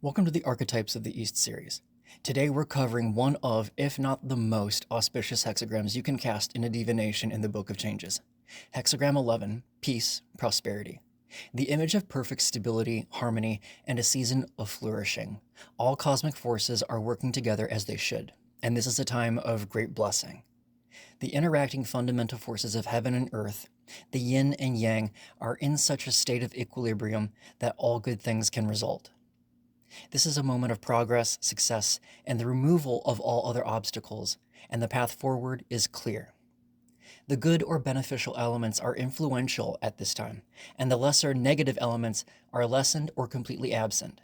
Welcome to the Archetypes of the East series. Today we're covering one of, if not the most, auspicious hexagrams you can cast in a divination in the Book of Changes. Hexagram 11, Peace, Prosperity. The image of perfect stability, harmony, and a season of flourishing. All cosmic forces are working together as they should, and this is a time of great blessing. The interacting fundamental forces of heaven and earth, the yin and yang, are in such a state of equilibrium that all good things can result. This is a moment of progress, success, and the removal of all other obstacles, and the path forward is clear. The good or beneficial elements are influential at this time, and the lesser negative elements are lessened or completely absent.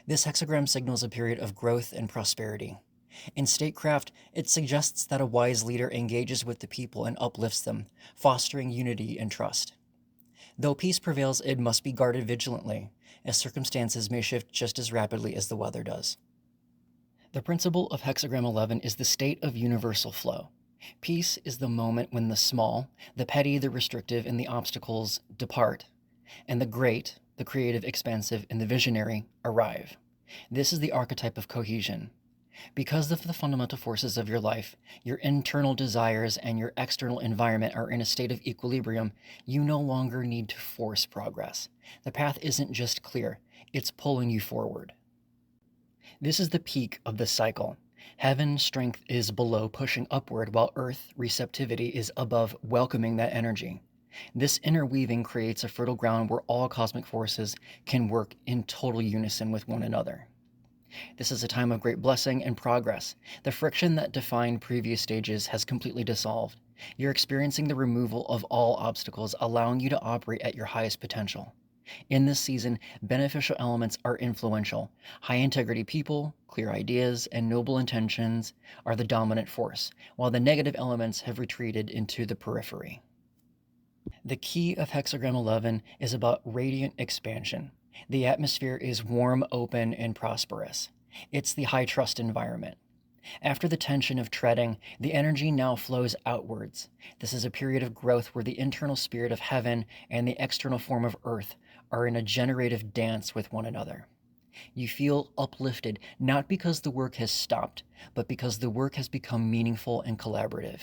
This hexagram signals a period of growth and prosperity. In statecraft, it suggests that a wise leader engages with the people and uplifts them, fostering unity and trust. Though peace prevails, it must be guarded vigilantly, as circumstances may shift just as rapidly as the weather does. The principle of Hexagram 11 is the state of universal flow. Peace is the moment when the small, the petty, the restrictive, and the obstacles depart, and the great, the creative, expansive, and the visionary arrive. This is the archetype of cohesion. Because of the fundamental forces of your life, your internal desires and your external environment are in a state of equilibrium, you no longer need to force progress. The path isn't just clear, it's pulling you forward. This is the peak of the cycle. Heaven's strength is below, pushing upward, while Earth receptivity is above, welcoming that energy. This interweaving creates a fertile ground where all cosmic forces can work in total unison with one another. This is a time of great blessing and progress. The friction that defined previous stages has completely dissolved. You're experiencing the removal of all obstacles, allowing you to operate at your highest potential. In this season, beneficial elements are influential. High-integrity people, clear ideas, and noble intentions are the dominant force, while the negative elements have retreated into the periphery. The key of Hexagram 11 is about radiant expansion. The atmosphere is warm, open, and prosperous. It's the high trust environment. After the tension of treading, the energy now flows outwards. This is a period of growth where the internal spirit of heaven and the external form of earth are in a generative dance with one another. You feel uplifted, not because the work has stopped, but because the work has become meaningful and collaborative.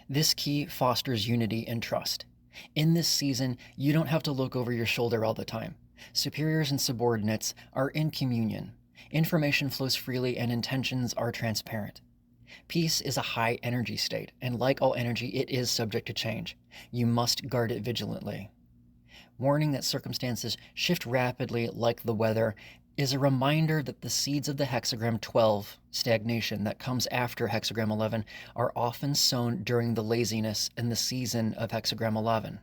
This key fosters unity and trust. In this season, you don't have to look over your shoulder all the time. Superiors and subordinates are in communion. Information flows freely and intentions are transparent. Peace is a high energy state, and like all energy, it is subject to change. You must guard it vigilantly. Warning that circumstances shift rapidly like the weather is a reminder that the seeds of the hexagram 12, stagnation, that comes after hexagram 11 are often sown during the laziness and the season of hexagram 11.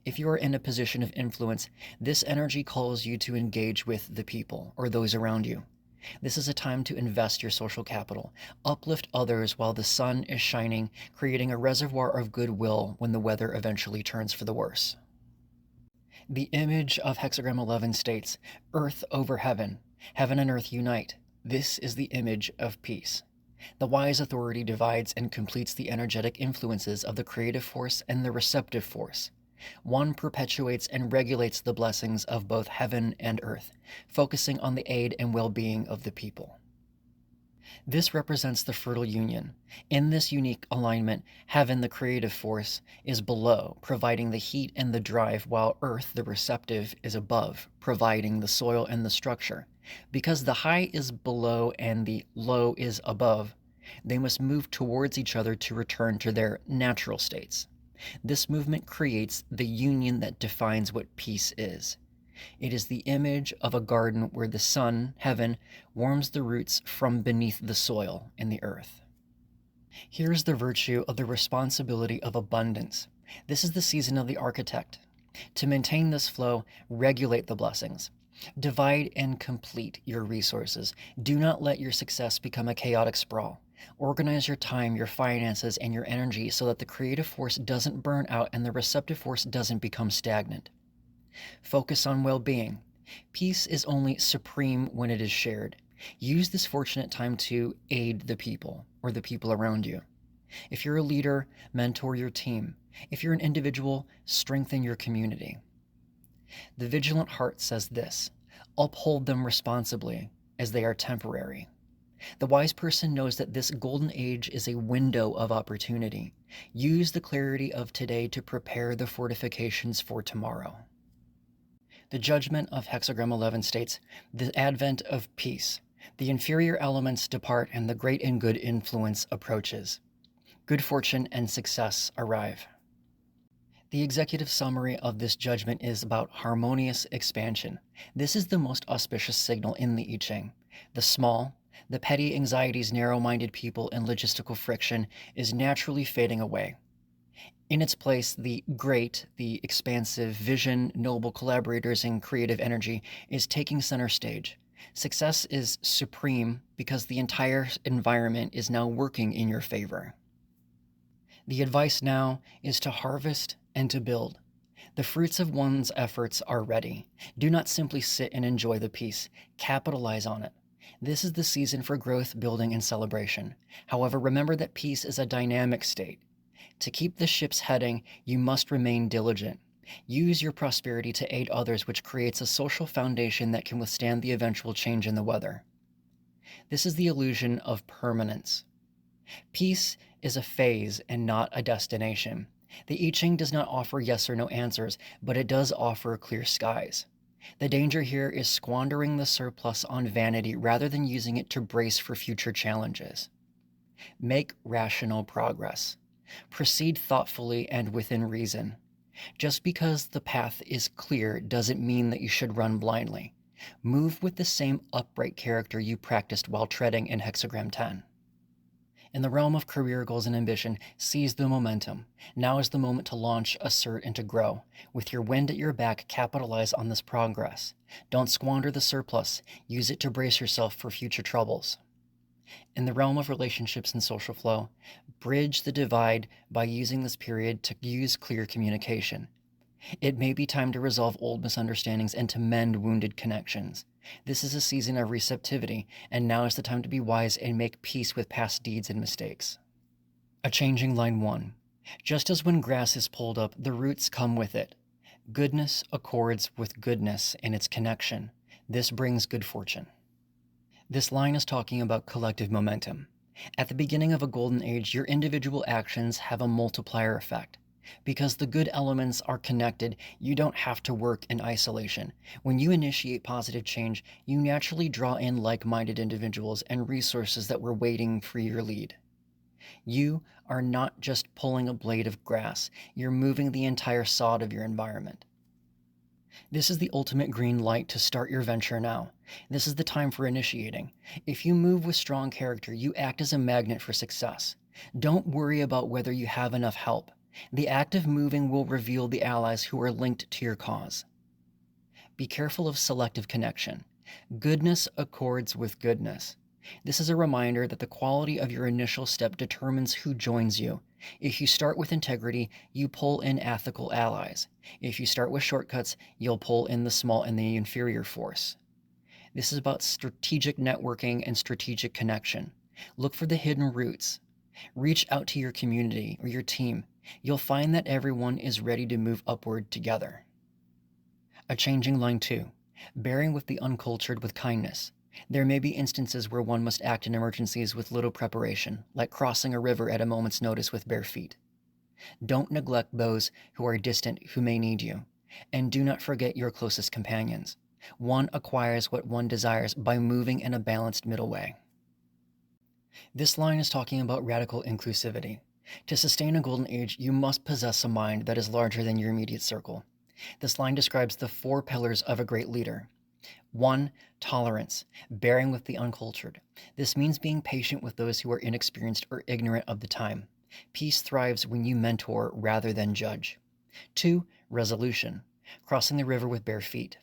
If you are in a position of influence, this energy calls you to engage with the people or those around you. This is a time to invest your social capital, uplift others while the sun is shining, creating a reservoir of goodwill when the weather eventually turns for the worse. The image of hexagram 11 states, Earth over heaven, heaven and earth unite. This is the image of peace. The wise authority divides and completes the energetic influences of the creative force and the receptive force. One perpetuates and regulates the blessings of both heaven and earth, focusing on the aid and well-being of the people. This represents the fertile union. In this unique alignment, heaven, the creative force, is below, providing the heat and the drive, while earth, the receptive, is above, providing the soil and the structure. Because the high is below and the low is above, they must move towards each other to return to their natural states. This movement creates the union that defines what peace is. It is the image of a garden where the sun, heaven, warms the roots from beneath the soil in the earth. Here's the virtue of the responsibility of abundance. This is the season of the architect. To maintain this flow, regulate the blessings. Divide and complete your resources. Do not let your success become a chaotic sprawl. Organize your time, your finances, and your energy so that the creative force doesn't burn out and the receptive force doesn't become stagnant. Focus on well-being. Peace is only supreme when it is shared. Use this fortunate time to aid the people or the people around you. If you're a leader, mentor your team. If you're an individual, strengthen your community. The Vigilant Heart says this, Uphold them responsibly, as they are temporary. The wise person knows that this golden age is a window of opportunity. Use the clarity of today to prepare the fortifications for tomorrow. The judgment of Hexagram 11 states, the advent of peace. The inferior elements depart and the great and good influence approaches. Good fortune and success arrive. The executive summary of this judgment is about harmonious expansion. This is the most auspicious signal in the I Ching. The small, the petty anxieties, narrow-minded people, and logistical friction is naturally fading away. In its place, the great, the expansive, vision, noble collaborators, and creative energy is taking center stage. Success is supreme because the entire environment is now working in your favor. The advice now is to harvest and to build. The fruits of one's efforts are ready. Do not simply sit and enjoy the peace. Capitalize on it. This is the season for growth, building, and celebration. However, remember that peace is a dynamic state. To keep the ships heading, you must remain diligent. Use your prosperity to aid others, which creates a social foundation that can withstand the eventual change in the weather. This is the illusion of permanence. Peace is a phase and not a destination. The I Ching does not offer yes or no answers, but it does offer clear skies. The danger here is squandering the surplus on vanity rather than using it to brace for future challenges. Make rational progress. Proceed thoughtfully and within reason. Just because the path is clear doesn't mean that you should run blindly. Move with the same upright character you practiced while treading in Hexagram 10. In the realm of career goals and ambition, seize the momentum. Now is the moment to launch, assert, and to grow. With your wind at your back, capitalize on this progress. Don't squander the surplus. Use it to brace yourself for future troubles. In the realm of relationships and social flow, bridge the divide by using this period to use clear communication. It may be time to resolve old misunderstandings and to mend wounded connections. This is a season of receptivity, and now is the time to be wise and make peace with past deeds and mistakes. A changing line 1. Just as when grass is pulled up, the roots come with it. Goodness accords with goodness in its connection. This brings good fortune. This line is talking about collective momentum. At the beginning of a golden age, your individual actions have a multiplier effect. Because the good elements are connected, you don't have to work in isolation. When you initiate positive change, you naturally draw in like-minded individuals and resources that were waiting for your lead. You are not just pulling a blade of grass, you're moving the entire sod of your environment. This is the ultimate green light to start your venture now. This is the time for initiating. If you move with strong character, you act as a magnet for success. Don't worry about whether you have enough help. The act of moving will reveal the allies who are linked to your cause. Be careful of selective connection. Goodness accords with goodness. This is a reminder that the quality of your initial step determines who joins you. If you start with integrity, you pull in ethical allies. If you start with shortcuts, you'll pull in the small and the inferior force. This is about strategic networking and strategic connection. Look for the hidden roots. Reach out to your community or your team. You'll find that everyone is ready to move upward together. A changing line 2. Bearing with the uncultured with kindness. There may be instances where one must act in emergencies with little preparation, like crossing a river at a moment's notice with bare feet. Don't neglect those who are distant who may need you, and do not forget your closest companions. One acquires what one desires by moving in a balanced middle way. This line is talking about radical inclusivity. To sustain a golden age, you must possess a mind that is larger than your immediate circle. This line describes the 4 pillars of a great leader. 1. Tolerance, bearing with the uncultured. This means being patient with those who are inexperienced or ignorant of the time. Peace thrives when you mentor rather than judge. 2. Resolution, crossing the river with bare feet.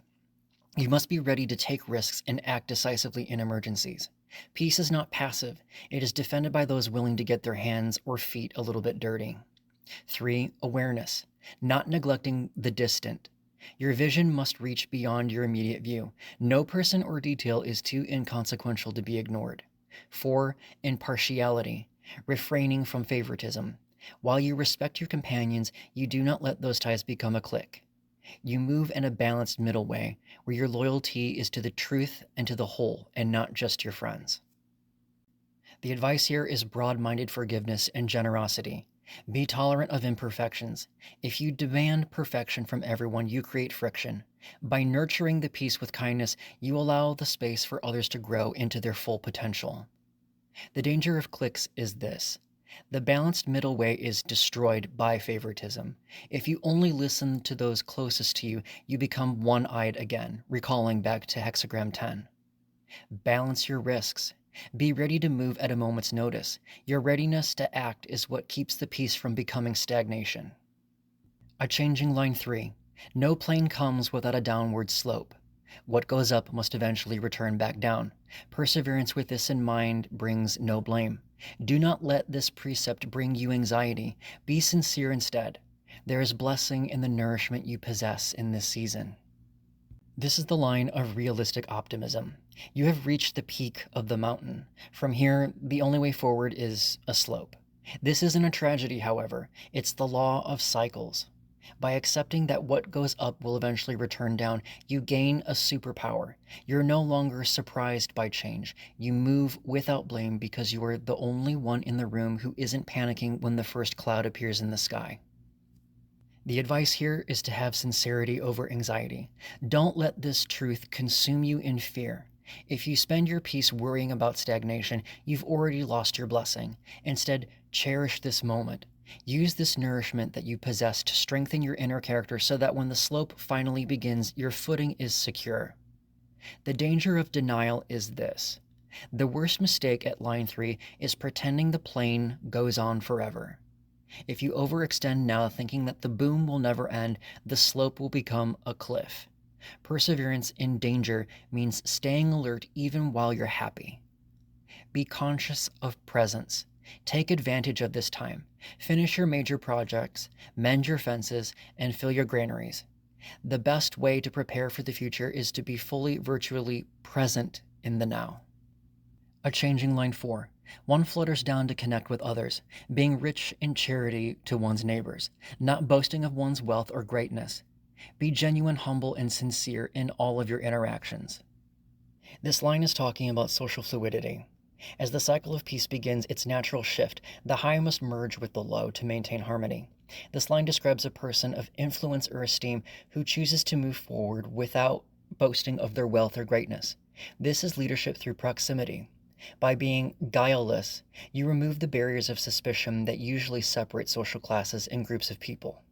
You must be ready to take risks and act decisively in emergencies. Peace is not passive. It is defended by those willing to get their hands or feet a little bit dirty. 3. Awareness, not neglecting the distant. Your vision must reach beyond your immediate view. No person or detail is too inconsequential to be ignored. 4. Impartiality, refraining from favoritism. While you respect your companions, you do not let those ties become a clique. You move in a balanced middle way where your loyalty is to the truth and to the whole and not just your friends. The advice here is broad-minded forgiveness and generosity. Be tolerant of imperfections. If you demand perfection from everyone, you create friction. By nurturing the peace with kindness, you allow the space for others to grow into their full potential. The danger of cliques is this. The balanced middle way is destroyed by favoritism. If you only listen to those closest to you, you become one-eyed again, recalling back to Hexagram 10. Balance your risks. Be ready to move at a moment's notice. Your readiness to act is what keeps the peace from becoming stagnation. A changing line 3. No plane comes without a downward slope. What goes up must eventually return back down. Perseverance with this in mind brings no blame. Do not let this precept bring you anxiety. Be sincere instead. There is blessing in the nourishment you possess in this season. This is the line of realistic optimism. You have reached the peak of the mountain. From here, the only way forward is a slope. This isn't a tragedy, however. It's the law of cycles. By accepting that what goes up will eventually return down, you gain a superpower. You're no longer surprised by change. You move without blame because you are the only one in the room who isn't panicking when the first cloud appears in the sky. The advice here is to have sincerity over anxiety. Don't let this truth consume you in fear. If you spend your peace worrying about stagnation, you've already lost your blessing. Instead, cherish this moment. Use this nourishment that you possess to strengthen your inner character so that when the slope finally begins, your footing is secure. The danger of denial is this. The worst mistake at line 3 is pretending the plane goes on forever. If you overextend now thinking that the boom will never end, the slope will become a cliff. Perseverance in danger means staying alert even while you're happy. Be conscious of presence. Take advantage of this time. Finish your major projects, mend your fences, and fill your granaries. The best way to prepare for the future is to be fully virtually present in the now. A changing line 4. One flutters down to connect with others, being rich in charity to one's neighbors, not boasting of one's wealth or greatness. Be genuine, humble, and sincere in all of your interactions. This line is talking about social fluidity. As the cycle of peace begins its natural shift, the high must merge with the low to maintain harmony. This line describes a person of influence or esteem who chooses to move forward without boasting of their wealth or greatness. This is leadership through proximity. By being guileless, you remove the barriers of suspicion that usually separate social classes and groups of people.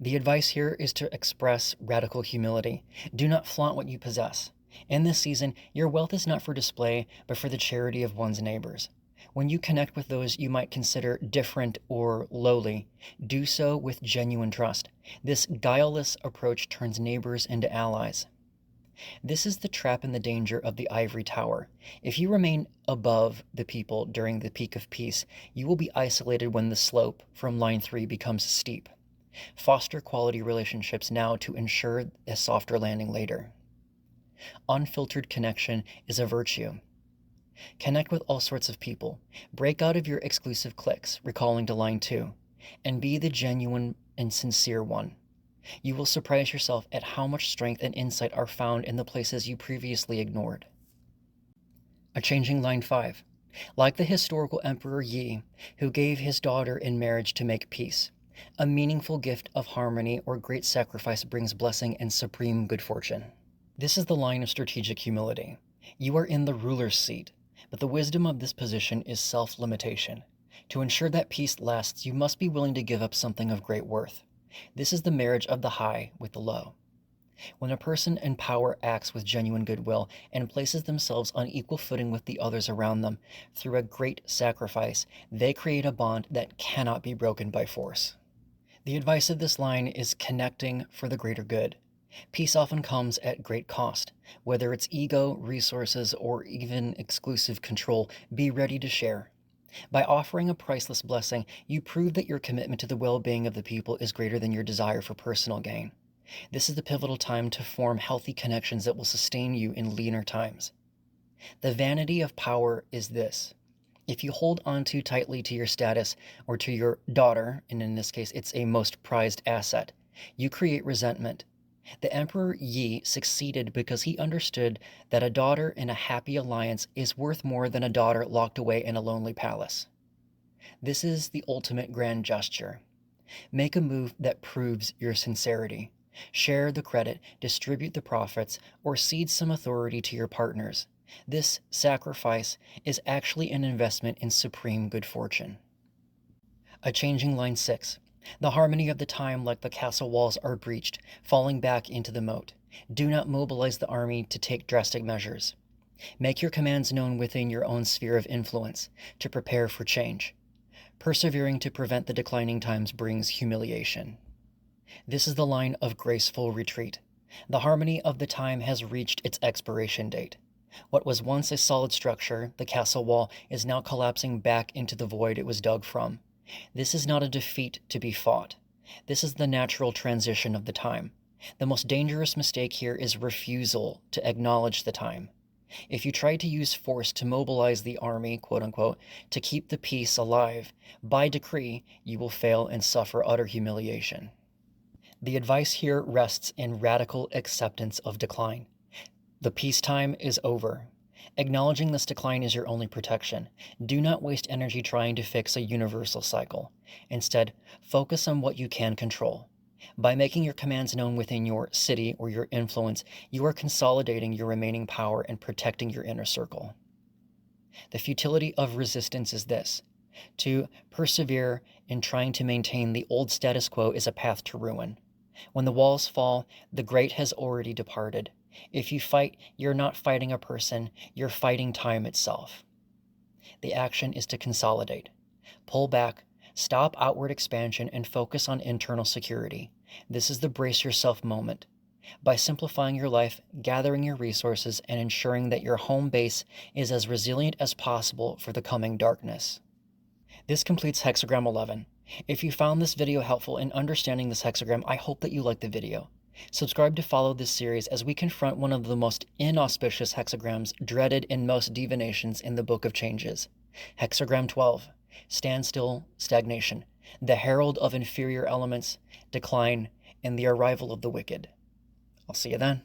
The advice here is to express radical humility. Do not flaunt what you possess. In this season, your wealth is not for display, but for the charity of one's neighbors. When you connect with those you might consider different or lowly, do so with genuine trust. This guileless approach turns neighbors into allies. This is the trap and the danger of the ivory tower. If you remain above the people during the peak of peace, you will be isolated when the slope from line 3 becomes steep. Foster quality relationships now to ensure a softer landing later. Unfiltered connection is a virtue. Connect with all sorts of people. Break out of your exclusive cliques, recalling to line 2, and be the genuine and sincere one. You will surprise yourself at how much strength and insight are found in the places you previously ignored. A changing line 5. Like the historical Emperor Yi, who gave his daughter in marriage to make peace, a meaningful gift of harmony or great sacrifice brings blessing and supreme good fortune. This is the line of strategic humility. You are in the ruler's seat, but the wisdom of this position is self-limitation. To ensure that peace lasts, you must be willing to give up something of great worth. This is the marriage of the high with the low. When a person in power acts with genuine goodwill and places themselves on equal footing with the others around them through a great sacrifice, they create a bond that cannot be broken by force. The advice of this line is connecting for the greater good. Peace often comes at great cost. Whether it's ego, resources, or even exclusive control, be ready to share. By offering a priceless blessing, you prove that your commitment to the well-being of the people is greater than your desire for personal gain. This is the pivotal time to form healthy connections that will sustain you in leaner times. The vanity of power is this. If you hold on too tightly to your status or to your daughter, and in this case it's a most prized asset, You create resentment. The Emperor Yi succeeded because he understood that a daughter in a happy alliance is worth more than a daughter locked away in a lonely palace. This is the ultimate grand gesture. Make a move that proves your sincerity. Share the credit, distribute the profits, or cede some authority to your partners. This sacrifice is actually an investment in supreme good fortune. A changing line 6. The harmony of the time, like the castle walls, are breached, falling back into the moat. Do not mobilize the army to take drastic measures. Make your commands known within your own sphere of influence to prepare for change. Persevering to prevent the declining times brings humiliation. This is the line of graceful retreat. The harmony of the time has reached its expiration date. What was once a solid structure, the castle wall, is now collapsing back into the void it was dug from. This is not a defeat to be fought. This is the natural transition of the time. The most dangerous mistake here is refusal to acknowledge the time. If you try to use force to mobilize the army, quote unquote, to keep the peace alive, by decree, you will fail and suffer utter humiliation. The advice here rests in radical acceptance of decline. The peacetime is over. Acknowledging this decline is your only protection. Do not waste energy trying to fix a universal cycle. Instead, focus on what you can control. By making your commands known within your city or your influence, you are consolidating your remaining power and protecting your inner circle. The futility of resistance is this. To persevere in trying to maintain the old status quo is a path to ruin. When the walls fall, the great has already departed. If you fight, you're not fighting a person, you're fighting time itself. The action is to consolidate. Pull back, stop outward expansion, and focus on internal security. This is the brace yourself moment. By simplifying your life, gathering your resources, and ensuring that your home base is as resilient as possible for the coming darkness. This completes Hexagram 11. If you found this video helpful in understanding this hexagram, I hope that you liked the video. Subscribe to follow this series as we confront one of the most inauspicious hexagrams dreaded in most divinations in the Book of Changes. Hexagram 12. Standstill, stagnation, the herald of inferior elements, decline, and the arrival of the wicked. I'll see you then.